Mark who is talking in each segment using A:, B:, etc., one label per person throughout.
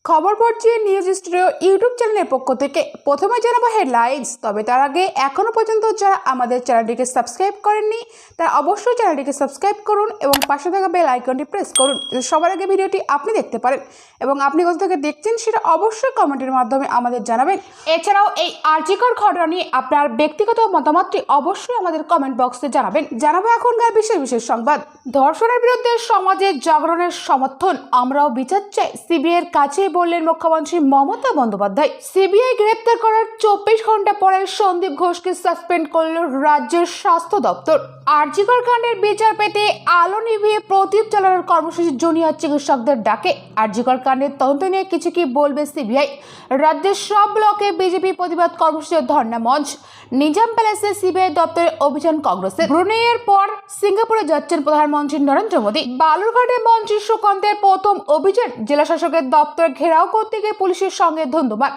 A: খবর পড়ছি news studio YouTube চ্যানেলের পক্ষ থেকে। প্রথমে জানাবো হেডলাইন্স, তবে তার আগে এখনও পর্যন্ত যারা আমাদের চ্যানেলটিকে সাবস্ক্রাইব করেননি তারা অবশ্যই চ্যানেলটিকে সাবস্ক্রাইব করুন এবং পাশে থাকা বেল আইকনটি প্রেস করুন, যাতে সবার আগে ভিডিওটি আপনি দেখতে পারেন এবং আপনি কোথা থেকে দেখছেন সেটা অবশ্যই কমেন্টের মাধ্যমে আমাদের জানাবেন। এছাড়াও এই আর্জিকর ঘটনা নিয়ে আপনার ব্যক্তিগত মতামতটি অবশ্যই আমাদের কমেন্ট বক্সে জানাবেন। জানাবো এখনকার বিশেষ সংবাদ। ধর্ষণের বিরুদ্ধে সমাজে জাগরণের সমর্থন, আমরাও বিচার চাই, সিবিআইয়ের কাছে বললেন মুখ্যমন্ত্রী মমতা বন্দ্যোপাধ্যায়। সিবিআই গ্রেপ্তার করার 24 ঘন্টা পরে সন্দীপ ঘোষকে সাসপেন্ড করল রাজ্যের স্বাস্থ্য দপ্তর। আরজিকর কাণ্ডের বিচার পেতে আলো নিভিয়ে প্রদীপ জ্বালানোর কর্মসূচি জুনিয়র চিকিৎসকদের ডাকে। আরজিকর কাণ্ডের তদন্ত নিয়ে কিছু কি বলবে সিবিআই? রাজ্যের সব ব্লকে বিজেপি প্রতিবাদ কর্মসূচি ধর্ণা মঞ্চ। নিজাম প্যালেসে সিবিআই দপ্তরে অভিযান কংগ্রেসের। ব্রুনেইয়ের পর সিঙ্গাপুরে যাচ্ছেন প্রধানমন্ত্রী নরেন্দ্র মোদী। বালুরঘাটে মন্ত্রী সুকান্তের প্রথম অভিযান। জেলা শাসকের দপ্তর ঘেরাও করতে গিয়ে পুলিশের সঙ্গে ধুন্ধুমার।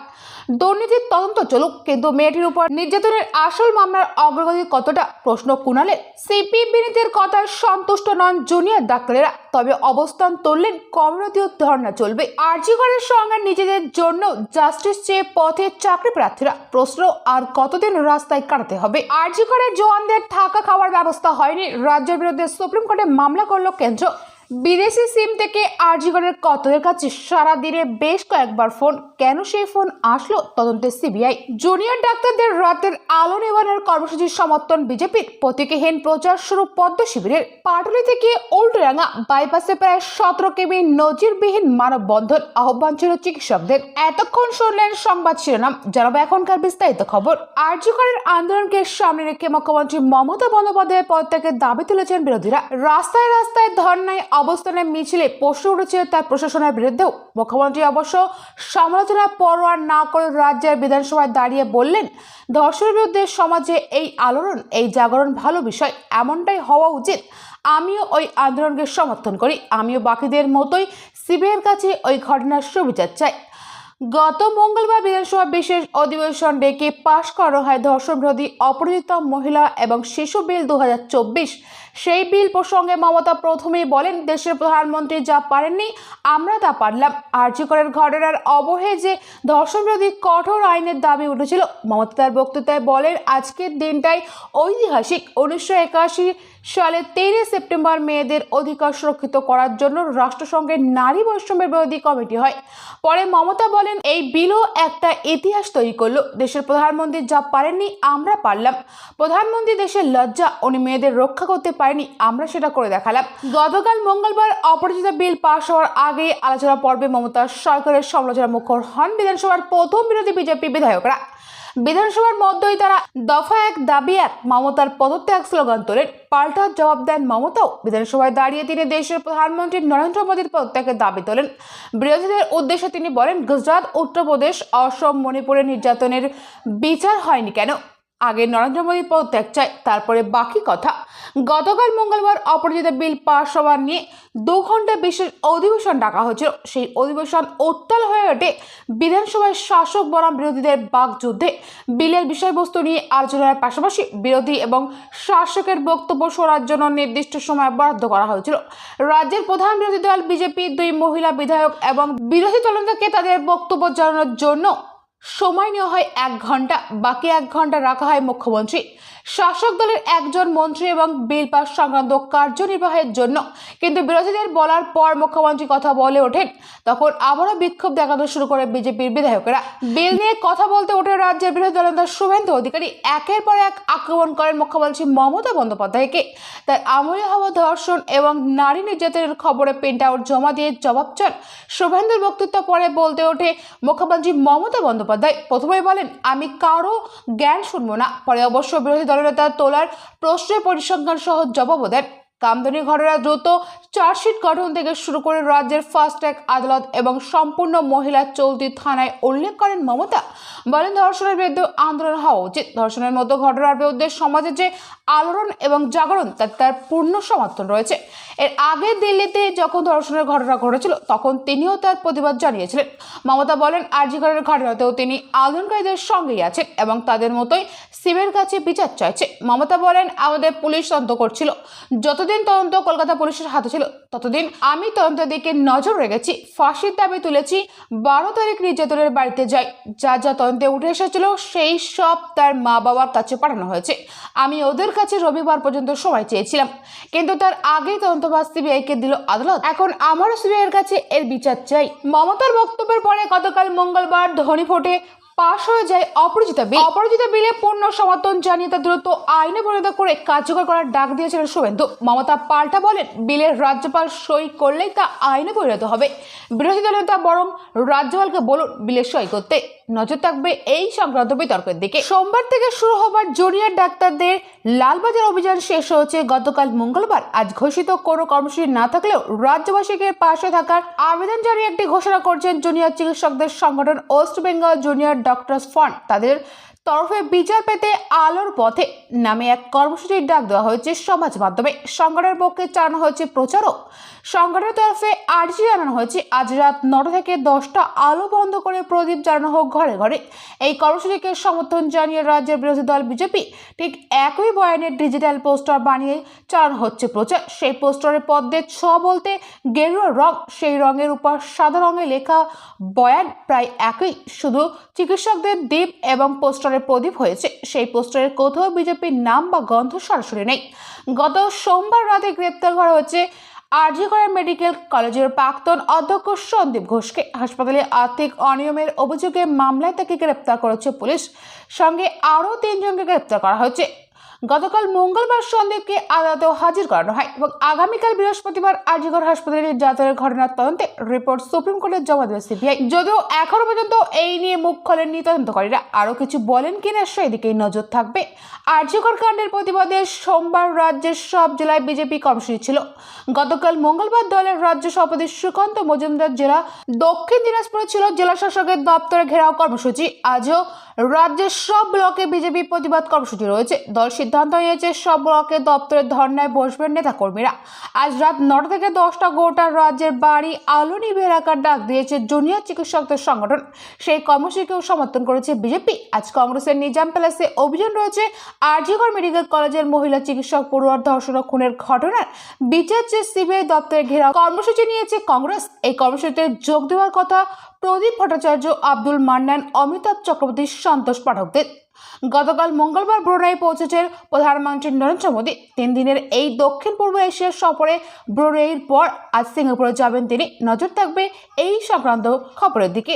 A: দুর্নীতির তদন্ত চলুক, কিন্তু মেয়েটির উপর নির্যাতনের আসল মামলার অগ্রগতি কতটা? প্রশ্ন কুণালের। সিপি বিনীতের কথায় সন্তুষ্ট নন জুনিয়র ডাক্তারেরা, তবে অবস্থান তুললেন কর্মরত ধর্ণা চলবে। আরজিকরের সঙ্গে নিজেদের জন্য জাস্টিস চেয়ে পথে চাকরি প্রার্থীরা। প্রশ্ন, আর কতদিন রাস্তায় কাটাতে হবে? আরজিকরের জওয়ানদের থাকা খাওয়ার ব্যবস্থা হয়নি, রাজ্যের বিরুদ্ধে সুপ্রিম কোর্টে মামলা করল কেন্দ্র। বিদেশি সিম থেকে আরজিকরের কতদের কাছে সারাদিনে বেশ কয়েকবার ফোন, কেন সেই ফোন আসলো তদন্তে সিবিআই। জুনিয়র ডাক্তারদের রাতের আলো নেভানোর কর্মসূচির সমর্থন বিজেপির। প্রতীকহীন প্রচার শুরু পদ্ম শিবিরের। পাটুলি থেকে উল্টোডাঙ্গা বাইপাসে প্রায় 17 কেবি নজিরবিহীন মানববন্ধন, আহ্বান ছিল চিকিৎসকদের। এতক্ষণ শুনলেন সংবাদ শিরোনাম, জানাবো এখনকার বিস্তারিত খবর। আরজিকরের আন্দোলনকে সামনে রেখে মুখ্যমন্ত্রী মমতা বন্দ্যোপাধ্যায়ের পদত্যাগের দাবি তুলেছেন বিরোধীরা। রাস্তায় রাস্তায় ধর্নায় অবস্থানে মিছিলে প্রশ্ন উঠেছে তার প্রশাসনের বিরুদ্ধেও। মুখ্যমন্ত্রী অবশ্য সমালোচনার পরোয়া না করে রাজ্যের বিধানসভায় দাঁড়িয়ে বললেন, ধর্ষণের বিরুদ্ধে সমাজে এই আলোড়ন, এই জাগরণ ভালো বিষয়, এমনটাই হওয়া উচিত। আমিও ওই আন্দোলনকে সমর্থন করি, আমিও বাকিদের মতোই সিবিআইয়ের কাছে ওই ঘটনার সুবিচার চাই। গত মঙ্গলবার বিধানসভা বিশেষ অধিবেশন ডেকে পাশ করা হয় ধর্ষণ বিরোধী অপরাজিত মহিলা এবং শিশু বিল 2024। সেই বিল প্রসঙ্গে মমতা প্রথমেই বলেন, দেশের প্রধানমন্ত্রী যা পারেননি আমরা তা পারলাম। আরজিকরের ঘটনার অবহে যে ধর্ষণ বিরোধী কঠোর আইনের দাবি উঠেছিল, মমতা তার বক্তৃতায় বলেন, আজকের দিনটাই ঐতিহাসিক। 1981 সালে 13 সেপ্টেম্বর মেয়েদের অধিকার সুরক্ষিত করার জন্য রাষ্ট্রসংঘের নারী বৈষম্যের বিরোধী কমিটি হয়। পরে মমতা বলেন, এই বিলও একটা ইতিহাস তৈরি করলো। দেশের প্রধানমন্ত্রী যা পারেননি আমরা পারলাম। প্রধানমন্ত্রী দেশের লজ্জা, উনি মেয়েদের রক্ষা করতে পারেনি, আমরা সেটা করে দেখালাম। গতকাল মঙ্গলবার অপরাজিত বিল পাশ হওয়ার আগে আলোচনা পর্বে মমতা সরকারের সমালোচনা মুখর হন বিধানসভার প্রথম বিরোধী বিজেপি বিধায়করা। বিধানসভার মধ্যেই তারা দফা এক দাবি এক মমতার পদত্যাগ স্লোগান তোলেন। পাল্টা জবাব দেন মমতাও। বিধানসভায় দাঁড়িয়ে তিনি দেশের প্রধানমন্ত্রী নরেন্দ্র মোদীর পদত্যাগের দাবি তোলেন। বিরোধীদের উদ্দেশ্যে তিনি বলেন, গুজরাট, উত্তরপ্রদেশ, অসম, মণিপুরে নির্যাতনের বিচার হয়নি কেন? আগে নরেন্দ্র মোদী পদত্যাগ চায়, তারপরে বাকি কথা। গতকাল মঙ্গলবার অপরাজিত বিল পাশ হওয়া নিয়ে 2 ঘন্টা বিশেষ অধিবেশন ডাকা হয়েছিল। সেই অধিবেশন উত্তাল হয়ে ওঠে বিধানসভায় শাসক বনাম বিরোধীদের বাকযুদ্ধে। বিলের বিষয়বস্তু নিয়ে আলোচনার পাশাপাশি বিরোধী এবং শাসকের বক্তব্য শোনার জন্য নির্দিষ্ট সময় বরাদ্দ করা হয়েছিল। রাজ্যের প্রধান বিরোধী দল বিজেপি 2 মহিলা বিধায়ক এবং বিরোধী দলনেতাকে তাদের বক্তব্য জানানোর জন্য সময় নেওয়া হয় 1 ঘন্টা, বাকি 1 ঘন্টা রাখা হয় মুখ্যমন্ত্রী, শাসক দলের একজন মন্ত্রী এবং বিল পাস সংক্রান্ত কার্যনির্বাহের জন্য। কিন্তু বিরোধীদের বলার পর মুখ্যমন্ত্রী কথা বলে ওঠেন, তখন আবারও বিক্ষোভ দেখাতে শুরু করে বিজেপির বিধায়কেরা। বিল নিয়ে কথা বলতে ওঠে রাজ্যের বিরোধী দলনেতা শুভেন্দু অধিকারী। একের পর এক আক্রমণ করেন মুখ্যমন্ত্রী মমতা বন্দ্যোপাধ্যায়কে। তার আমলে হওয়া ধর্ষণ এবং নারী নির্যাতনের খবরে প্রিন্ট আউট জমা দিয়ে জবাব চান। শুভেন্দুর বক্তব্য পরে বলতে ওঠে মুখ্যমন্ত্রী মমতা বন্দ্যোপাধ্যায়। প্রথমে বলেন, আমি কারো জ্ঞান শুনবো না। পরে অবশ্য বিরোধী দলনেতা তোলার প্রশ্নের পরিসংখ্যান সহ জবাবও দেন। কামদুনি ঘটনা দ্রুত চার্জশিট গঠন থেকে শুরু করে রাজ্যের ফাস্ট ট্র্যাক আদালত এবং সম্পূর্ণ মহিলা চলতি থানায় উল্লেখ করেন মমতা। বলেন, ধর্ষণের বিরুদ্ধে আন্দোলন হওয়া উচিত। ধর্ষণের মতো ঘটনার বিরুদ্ধে সমাজে যে আলোড়ন এবং জাগরণ তার পূর্ণ সমর্থন রয়েছে। এর আগে দিল্লিতে যখন ধর্ষণের ঘটনা ঘটেছিল তখন তিনিও তার প্রতিবাদ জানিয়েছিলেন। মমতা বলেন, আরজিকরের ঘটনাতেও তিনি আন্দোলনকারীদের সঙ্গেই আছেন এবং তাদের মতোই সিবিআইয়ের কাছে বিচার চাইছে। মমতা বলেন, আমাদের পুলিশ তদন্ত করছিল, যতদিন যতদিন তদন্ত কলকাতা পুলিশের হাতে ছিল ততদিন আমি তদন্তের দিকে নজর রেখেছি। ফাঁসির দাবি তুলেছি। 12 তারিখ নির্যাতনের বাড়িতে যাই। যা যা তদন্তে উঠে এসেছিল সেই সব তার মা বাবার কাছে পাঠানো হয়েছে। আমি ওদের কাছে রবিবার পর্যন্ত সময় চেয়েছিলাম, কিন্তু তার আগেই তদন্তভার সিবিআইকে দিল আদালত। এখন আমারও সিবিআইয়ের কাছে এর বিচার চাই। মমতার বক্তব্যের পরে গতকাল মঙ্গলবার ধ্বনি ভোটে পাশ হয়ে যায় অপরাজিতা বিলে পূর্ণ সমর্থন জানিয়ে তা দ্রুত আইনে পরিণত করে কার্যকর করার ডাক দিয়েছিলেন শুভেন্দু। মমতা পাল্টা বলেন, বিলের রাজ্যপাল সই করলেই তা আইনে পরিণত হবে। বিরোধী দলের নেতা বরং রাজ্যপালকে বলুন বিলে সই করতে। নজর থাকবে এই সংক্রান্ত বিতর্কের দিকে। সোমবার থেকে শুরু হবার জুনিয়র ডাক্তারদের লালবাজার অভিযান শেষ হয়েছে গতকাল মঙ্গলবার। আজ ঘোষিত কোনো কর্মসূচি না থাকলেও রাজ্যবাসীকে পাশে থাকার আবেদন জানিয়ে একটি ঘোষণা করছেন জুনিয়র চিকিৎসকদের সংগঠন West Bengal junior doctors fund. তাদের তরফে বিচার পেতে আলোর পথে নামে এক কর্মসূচির ডাক দেওয়া হয়েছে সমাজ মাধ্যমে। সংগঠনের পক্ষে চালানো হয়েছে প্রচারও। সংগঠনের তরফে আর্জি জানানো হয়েছে আজ রাত 9টা থেকে 10টা আলো বন্ধ করে প্রদীপ জ্বালানো হোক ঘরে ঘরে। এই কর্মসূচিকে সমর্থন জানিয়ে রাজ্যের বিরোধী দল বিজেপি ঠিক একই বয়ানের ডিজিটাল পোস্টার বানিয়ে চালানো হচ্ছে প্রচার। সেই পোস্টারের পদ্মে 6 বলতে গেরুয়া রং, সেই রঙের উপর সাদা রঙে লেখা বয়ান প্রায় একই, শুধু চিকিৎসকদের দ্বীপ এবং পোস্টারের প্রদীপ হয়েছে। সেই পোস্টারের কোথাও বিজেপির নাম বা গন্ধ সরাসরি নেই। গত সোমবার রাতে গ্রেপ্তার করা হয়েছে আরজিকর মেডিকেল কলেজের প্রাক্তন অধ্যক্ষ সন্দীপ ঘোষকে। হাসপাতালে আর্থিক অনিয়মের অভিযোগে মামলায় তাকে গ্রেপ্তার করেছে পুলিশ। সঙ্গে আরও 3 জনকে গ্রেপ্তার করা হয়েছে। গতকাল মঙ্গলবার সন্দীপকে আদালতেও হাজির করানো হয় এবং আগামীকাল বৃহস্পতিবার আরজিকর হাসপাতালে নির্যাতনের ঘটনার তদন্তে রিপোর্ট সুপ্রিম কোর্টে জমা দেবে সিবিআই। যদিও এখনো পর্যন্ত এই নিয়ে মুখ খোলেননি তদন্তকারীরা। আরও কিছু বলেন কিনা সেই দিকেই নজর থাকবে। আরজিকর কাণ্ডের প্রতিবাদে সোমবার রাজ্যের সব জেলায় বিজেপি কর্মসূচি ছিল। গতকাল মঙ্গলবার দলের রাজ্য সভাপতি সুকান্ত মজুমদার জেলা দক্ষিণ দিনাজপুরে ছিল জেলা শাসকের দপ্তরে ঘেরাও কর্মসূচি। আজও রাজ্যের সব ব্লকে বিজেপি প্রতিবাদ কর্মসূচি রয়েছে। দল সিদ্ধান্ত নিয়েছে সব ব্লকে দপ্তরের ধর্নায় বসবেন নেতাকর্মীরা। আজ রাত 9টা থেকে 10টা গোটা রাজ্যের বাড়ি আলো নিভে রাখার ডাক দিয়েছে জুনিয়র চিকিৎসকদের সংগঠন। সেই কর্মসূচিকেও সমর্থন করেছে বিজেপি। আজ কংগ্রেসের নিজাম প্যালেসে অভিযান রয়েছে আরজিকর মেডিকেল কলেজের মহিলা চিকিৎসক পড়ুয়ার ধর্ষণ ও খুনের ঘটনার বিচার চেয়ে সিবিআই দপ্তরে ঘেরাও কর্মসূচি নিয়েছে কংগ্রেস। এই কর্মসূচিতে যোগ দেওয়ার কথা প্রদীপ ভট্টাচার্য, আব্দুল মান্নান, অমিতাভ চক্রবর্তী, সন্তোষ পাঠকদের। গতকাল মঙ্গলবার ব্রুনাই পৌঁছেছেন প্রধানমন্ত্রী নরেন্দ্র মোদী। 3 দিনের এই দক্ষিণ পূর্ব এশিয়ার সফরে ব্রুনাইয়ের পর আজ সিঙ্গাপুরে যাবেন তিনি। নজর থাকবে এই সংক্রান্ত খবরের দিকে।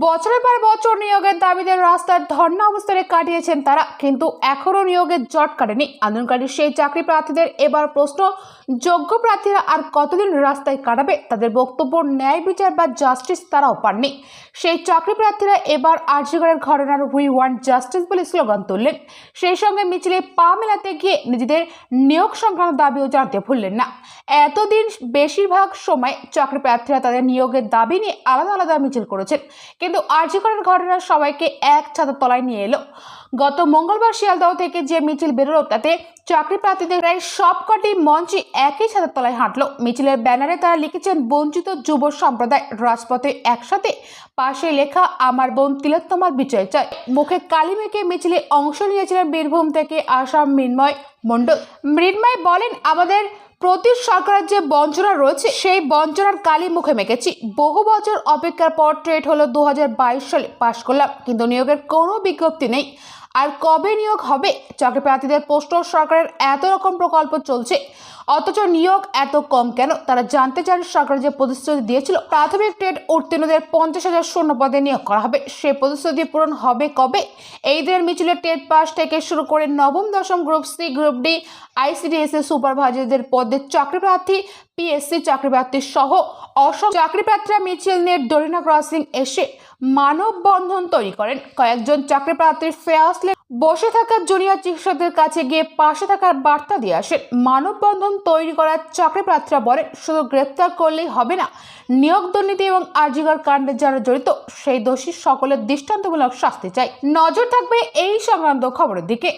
A: বছরের পর বছর নিয়োগের দাবিতে রাস্তার ধর্ণা অবস্থানে কাটিয়েছেন তারা, কিন্তু এখনও নিয়োগের জট কাটেনি আন্দোলনকারী সেই চাকরি প্রার্থীদের। এবার প্রশ্ন, যোগ্য প্রার্থীরা আর কতদিন রাস্তায় কাটাবে? তাদের বক্তব্য, ন্যায় বিচার বা জাস্টিস তারাও পাননি। সেই চাকরি প্রার্থীরা এবার আরজিকরের ঘটনার উই ওয়ান্ট জাস্টিস বলে স্লোগান তুললেন। সেই সঙ্গে মিছিলে পা মেলাতে গিয়ে নিজেদের নিয়োগ সংক্রান্ত দাবিও জানাতে ভুললেন না। এতদিন বেশিরভাগ সময় চাকরি প্রার্থীরা তাদের নিয়োগের দাবি নিয়ে আলাদা আলাদা মিছিল করেছেন, কিন্তু আরজিকরের ঘটনা সবাইকে এক ছাতার তলায় নিয়ে এলো। গত মঙ্গলবার শিয়ালদহ থেকে যে মিছিল বেরোলো তাতে চাকরি প্রার্থীদের প্রায় সবকটি মঞ্চে একই ছাতার তলায় হাঁটলো। মিছিলের ব্যানারে তারা লিখেছেন বঞ্চিত যুব সম্প্রদায় রাজপথে একসাথে, পাশে লেখা আমার বোন তিলোত্তমার বিজয় চাই। মুখে কালি মেখে মিছিলে অংশ নিয়েছিলেন বীরভূম থেকে আসা মৃন্ময় মণ্ডল। মৃন্ময় বলেন, আমাদের প্রতি সরকারের যে বঞ্চনা রয়েছে সেই বঞ্চনার কালি মুখে মেখেছি। বহু বছর অপেক্ষার পর ট্রেড হলো 2022 সালে পাশ করলাম, কিন্তু নিয়োগের কোনো বিজ্ঞপ্তি নেই। আর কবে নিয়োগ হবে? চাকরি প্রার্থীদের প্রশ্ন, সরকারের এত রকম প্রকল্প চলছে অথচ নিয়োগ এত কম কেন? তারা জানতে চান সরকার যে প্রতিশ্রুতি দিয়েছিল প্রাথমিক ট্রেড উত্তীর্ণদের 50,000 শূন্য পদে নিয়োগ করা হবে, সেই প্রতিশ্রুতি পূরণ হবে কবে? এই দিনের মিছিলে ট্রেড পাস থেকে শুরু করে নবম দশম group C, group D, ICDS এর সুপারভাইজারদের পদে চাকরি প্রার্থী, পিএসসি চাকরি প্রার্থী সহ অসংখ্য চাকরি প্রার্থীরা মিছিল নিয়ে ডরিনা ক্রসিং এসে মানববন্ধন তৈরি করেন। কয়েকজন চাকরি প্রার্থীর ফেয়াসলে বসে থাকা জুনিয়র চিকিৎসকদের কাছে গিয়ে পাশে থাকার বার্তা দিয়ে আসেন। মানববন্ধন তৈরি করার চাকরি প্রার্থীরা বলেন, শুধু গ্রেপ্তার করলেই হবে না, নিয়োগ দুর্নীতি এবং আরজিকর কাণ্ডে যারা জড়িত সেই দোষী সকলের দৃষ্টান্তমূলক শাস্তি চাই। নজর থাকবে এই সংক্রান্ত খবরের দিকে।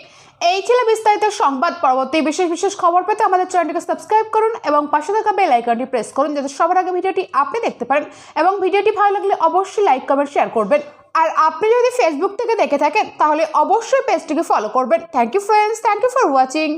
A: এই ছিল বিস্তারিত সংবাদ। পরবর্তী বিশেষ খবর পেতে আমাদের চ্যানেলটিকে সাবস্ক্রাইব করুন এবং পাশে থাকা বেল আইকনটি প্রেস করুন, যাতে সবার আগে ভিডিওটি আপনি দেখতে পারেন। এবং ভিডিওটি ভালো লাগলে অবশ্যই লাইক, কমেন্ট, শেয়ার করবেন। আর আপনি যদি ফেসবুক থেকে দেখে থাকেন তাহলে অবশ্যই পেজটিকে ফলো করবেন। Thank you friends, thank you for watching.